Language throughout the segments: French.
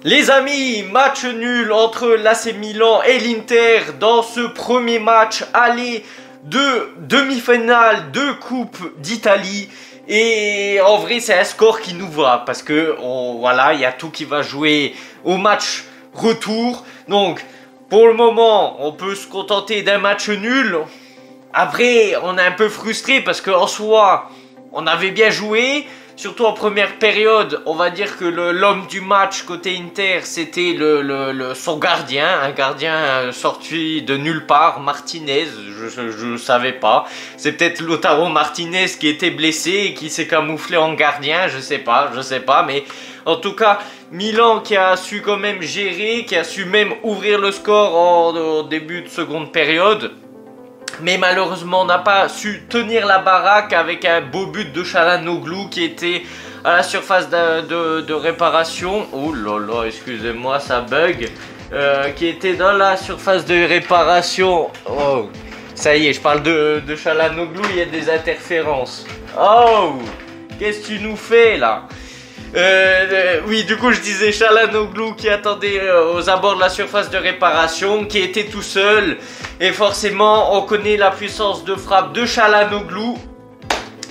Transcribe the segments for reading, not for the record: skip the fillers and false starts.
Les amis, match nul entre l'AC Milan et l'Inter dans ce premier match aller de demi-finale de Coupe d'Italie. Et en vrai, c'est un score qui nous va parce que voilà, il y a tout qui va jouer au match retour. Donc, pour le moment, on peut se contenter d'un match nul. Après, on est un peu frustré parce qu'en soi, on avait bien joué. Surtout en première période, on va dire que l'homme du match côté Inter, c'était son gardien. Un gardien sorti de nulle part, Martinez, je ne savais pas. C'est peut-être Lautaro Martinez qui était blessé et qui s'est camouflé en gardien, je sais pas. Mais en tout cas, Milan qui a su quand même gérer, qui a su même ouvrir le score en début de seconde période. Mais malheureusement, on n'a pas su tenir la baraque avec un beau but de Çalhanoğlu qui était à la surface de réparation. Oh là là, excusez-moi, ça bug. Qui était dans la surface de réparation. Oh, ça y est, je parle de Çalhanoğlu, il y a des interférences. Oh, qu'est-ce que tu nous fais là? Oui, du coup je disais Çalhanoğlu qui attendait aux abords de la surface de réparation, qui était tout seul. Et forcément, on connaît la puissance de frappe de Çalhanoğlu.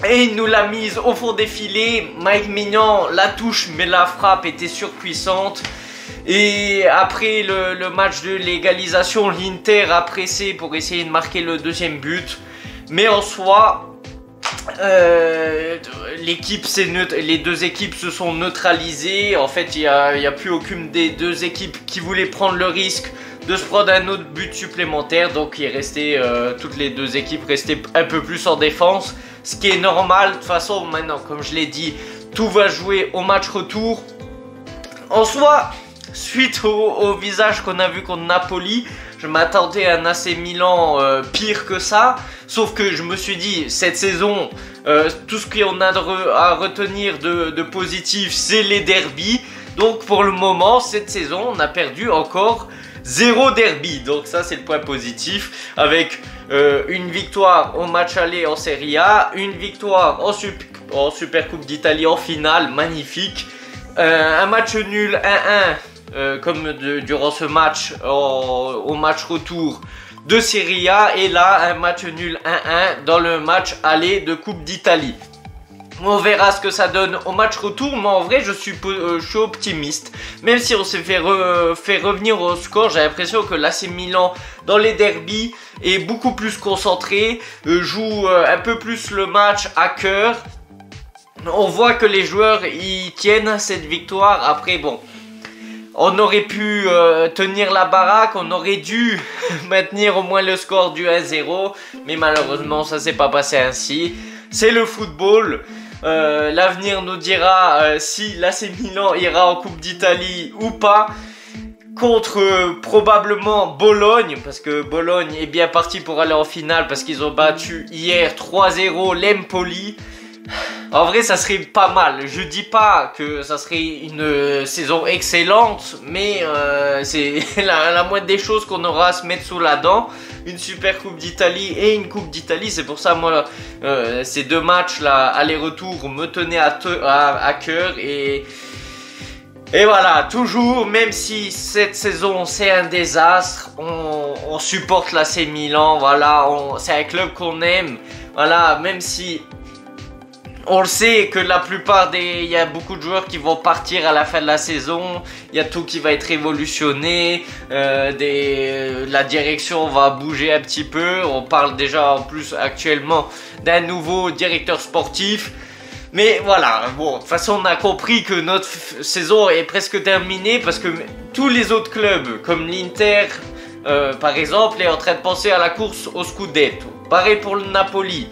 Et il nous l'a mise au fond des filets. Mike Maignan la touche, mais la frappe était surpuissante. Et après le match de l'égalisation, l'Inter a pressé pour essayer de marquer le deuxième but. Mais en soi... les deux équipes se sont neutralisées. En fait, il y a plus aucune des deux équipes qui voulait prendre le risque de se prendre un autre but supplémentaire. Donc, il restait toutes les deux équipes restaient un peu plus en défense, ce qui est normal. De toute façon, maintenant, comme je l'ai dit, tout va jouer au match retour. En soi, suite au visage qu'on a vu contre Napoli, je m'attendais à un AC Milan pire que ça. Sauf que je me suis dit, cette saison, tout ce qu'on a à retenir de positif, c'est les derbies. Donc pour le moment, cette saison, on a perdu encore 0 derby. Donc ça, c'est le point positif. Avec une victoire au match aller en Serie A, une victoire en Super Coupe d'Italie en finale, magnifique. Un match nul 1-1. Comme durant ce match, au match retour de Serie A, et là un match nul 1-1 dans le match aller de Coupe d'Italie. On verra ce que ça donne au match retour, mais en vrai je suis optimiste. Même si on s'est fait revenir au score, j'ai l'impression que l'AC Milan dans les derbies est beaucoup plus concentré, joue un peu plus le match à cœur. On voit que les joueurs ils tiennent à cette victoire. Après bon, on aurait pu tenir la baraque, on aurait dû maintenir au moins le score du 1-0, mais malheureusement ça s'est pas passé ainsi. C'est le football, l'avenir nous dira si l'AC Milan ira en Coupe d'Italie ou pas, contre probablement Bologne, parce que Bologne est bien parti pour aller en finale, parce qu'ils ont battu hier 3-0 l'Empoli. En vrai, ça serait pas mal. Je dis pas que ça serait une saison excellente, mais c'est la moindre des choses qu'on aura à se mettre sous la dent. Une super Coupe d'Italie et une Coupe d'Italie. C'est pour ça, moi, ces deux matchs-là, aller-retour, me tenaient à cœur. Et voilà, toujours, même si cette saison c'est un désastre, on supporte l'AC Milan. Voilà, c'est un club qu'on aime. Voilà, même si... on le sait que la plupart il y a beaucoup de joueurs qui vont partir à la fin de la saison. Il y a tout qui va être révolutionné. La direction va bouger un petit peu. On parle déjà en plus actuellement d'un nouveau directeur sportif. Mais voilà, bon, de toute façon on a compris que notre saison est presque terminée, parce que tous les autres clubs comme l'Inter par exemple est en train de penser à la course au Scudetto. Pareil pour le Napoli.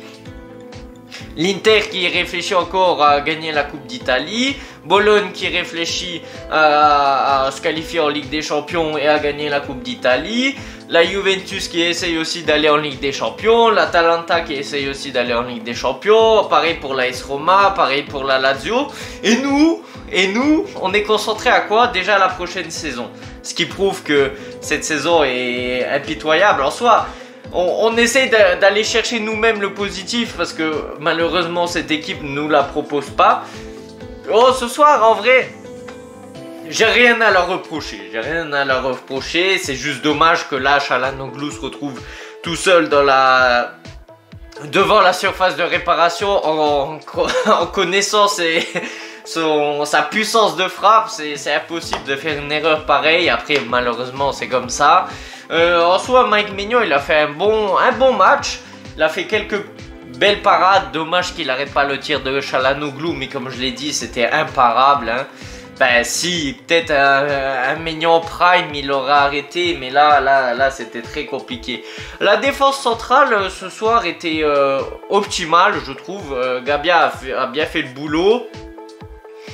L'Inter qui réfléchit encore à gagner la Coupe d'Italie. Bologne qui réfléchit à se qualifier en Ligue des Champions et à gagner la Coupe d'Italie. La Juventus qui essaye aussi d'aller en Ligue des Champions. L'Atalanta qui essaye aussi d'aller en Ligue des Champions. Pareil pour la AS Roma, pareil pour la Lazio. Et nous, on est concentré à quoi? Déjà la prochaine saison. Ce qui prouve que cette saison est impitoyable en soi. On essaye d'aller chercher nous-mêmes le positif, parce que malheureusement cette équipe ne nous la propose pas. Oh, ce soir en vrai, j'ai rien à leur reprocher. C'est juste dommage que là, Çalhanoğlu se retrouve tout seul devant la surface de réparation en connaissant sa puissance de frappe. C'est impossible de faire une erreur pareille. Après, malheureusement, c'est comme ça. En soi, Mike Maignan, il a fait un bon match. Il a fait quelques belles parades. Dommage qu'il n'arrête pas le tir de Çalhanoğlu, mais comme je l'ai dit, c'était imparable. Hein. Ben si, peut-être un Maignan prime, il l'aurait arrêté, mais là c'était très compliqué. La défense centrale ce soir était optimale, je trouve. Gabia a bien fait le boulot.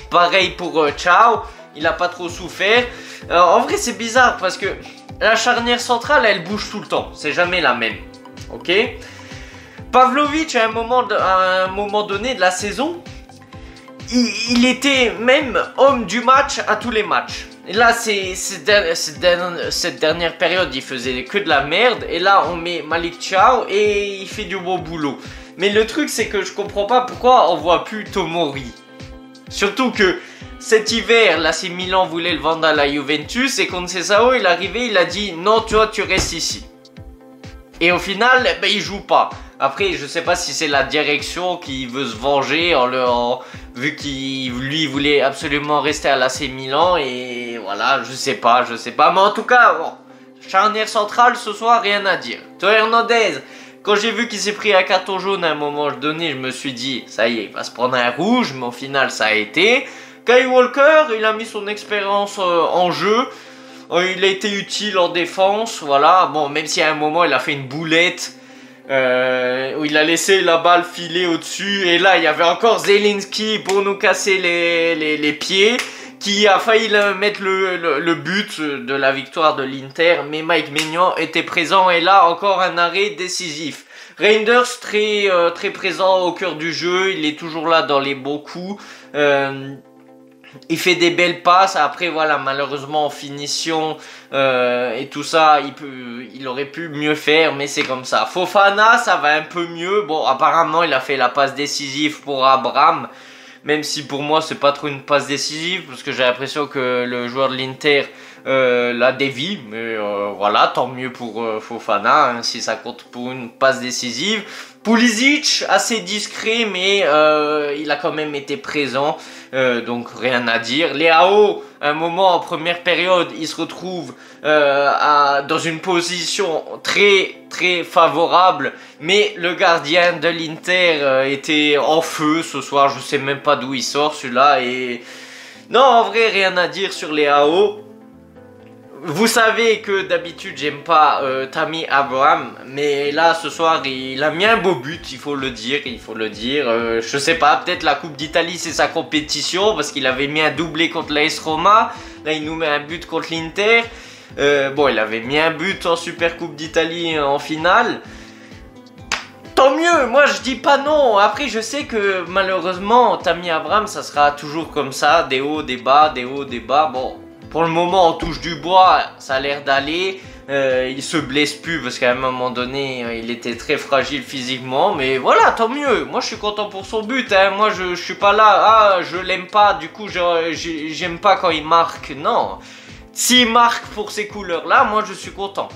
Pareil pour Thiaw, il n'a pas trop souffert. En vrai, c'est bizarre parce que la charnière centrale, elle bouge tout le temps. C'est jamais la même. Ok. Pavlovic, à un moment donné de la saison, il était même homme du match à tous les matchs. Et là, cette dernière période, il faisait que de la merde. Et là, on met Malick Thiaw et il fait du bon boulot. Mais le truc, c'est que je comprends pas pourquoi on voit plus Tomori. Surtout que cet hiver, l'AC Milan voulait le vendre à la Juventus. Et Conceição, il est arrivé, il a dit non, toi, tu restes ici. Et au final, ben, il joue pas. Après, je sais pas si c'est la direction qui veut se venger vu qu'il lui voulait absolument rester à l'AC Milan. Et voilà, je sais pas. Mais en tout cas, bon, charnière centrale ce soir, rien à dire. Théo Hernandez, quand j'ai vu qu'il s'est pris un carton jaune à un moment donné, je me suis dit, ça y est, il va se prendre un rouge. Mais au final, ça a été. Kyle Walker, il a mis son expérience en jeu. Il a été utile en défense, voilà. Bon, même si à un moment, il a fait une boulette. Où il a laissé la balle filer au-dessus. Et là, il y avait encore Zielinski pour nous casser les pieds. Qui a failli mettre le but de la victoire de l'Inter. Mais Mike Maignan était présent. Et là, encore un arrêt décisif. Reinders, très présent au cœur du jeu. Il est toujours là dans les bons coups. Il fait des belles passes. Après, voilà, malheureusement, en finition et tout ça, il aurait pu mieux faire, mais c'est comme ça. Fofana, ça va un peu mieux. Bon, apparemment, il a fait la passe décisive pour Abraham, même si pour moi, c'est pas trop une passe décisive, parce que j'ai l'impression que le joueur de l'Inter l'a dévie. Mais voilà, tant mieux pour Fofana, hein, si ça compte pour une passe décisive. Pulisic, assez discret, mais il a quand même été présent, donc rien à dire. Leao, un moment en première période, il se retrouve dans une position très favorable, mais le gardien de l'Inter était en feu ce soir. Je sais même pas d'où il sort celui-là. Et non, en vrai, rien à dire sur Leao. Vous savez que d'habitude j'aime pas Tammy Abraham, mais là ce soir il a mis un beau but, il faut le dire. Je sais pas, peut-être la Coupe d'Italie c'est sa compétition, parce qu'il avait mis un doublé contre l'AS Roma. Là il nous met un but contre l'Inter. Bon, il avait mis un but en Super Coupe d'Italie en finale. Tant mieux, moi je dis pas non. Après je sais que malheureusement Tammy Abraham ça sera toujours comme ça, des hauts, des bas, des hauts, des bas. Bon, pour le moment on touche du bois, ça a l'air d'aller. Il se blesse plus parce qu'à un moment donné il était très fragile physiquement. Mais voilà, tant mieux, moi je suis content pour son but, hein. Moi je suis pas là, ah je l'aime pas, du coup j'aime pas quand il marque, non. S'il marque pour ces couleurs-là, moi je suis content.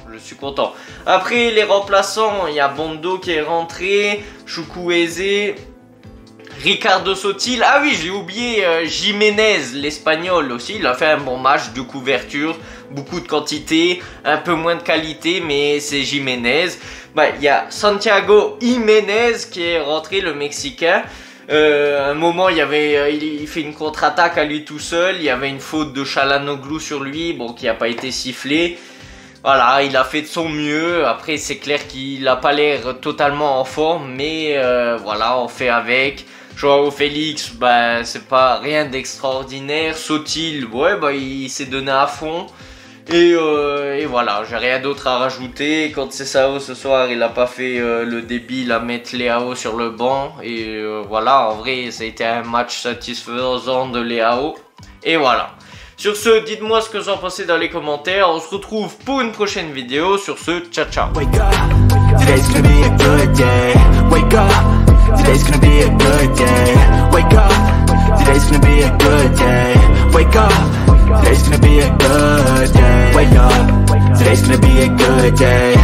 Après les remplaçants, il y a Bondo qui est rentré, Chukwueze, Ricardo Sottil. Ah oui, j'ai oublié Jiménez, l'Espagnol aussi. Il a fait un bon match de couverture, beaucoup de quantité, un peu moins de qualité, mais c'est Jiménez. Bah, il y a Santiago Jiménez qui est rentré, le Mexicain. Un moment, il fait une contre-attaque à lui tout seul. Il y avait une faute de Çalhanoğlu sur lui, bon, qui n'a pas été sifflée. Voilà, il a fait de son mieux. Après, c'est clair qu'il n'a pas l'air totalement en forme, mais voilà, on fait avec. Joao Félix, bah, c'est pas rien d'extraordinaire. Sottil, ouais, bah, il s'est donné à fond. Et voilà, j'ai rien d'autre à rajouter. Quand c'est Sao ce soir, il a pas fait le débile à mettre Leao sur le banc. Et voilà, en vrai, ça a été un match satisfaisant de Leao. Et voilà. Sur ce, dites-moi ce que vous en pensez dans les commentaires. On se retrouve pour une prochaine vidéo. Sur ce, ciao ciao. Today's gonna be a good day. Wake up. Today's gonna be a good day. Wake up. Today's gonna be a good day. Wake up. Today's gonna be a good day. Wake up, today's gonna be a good day.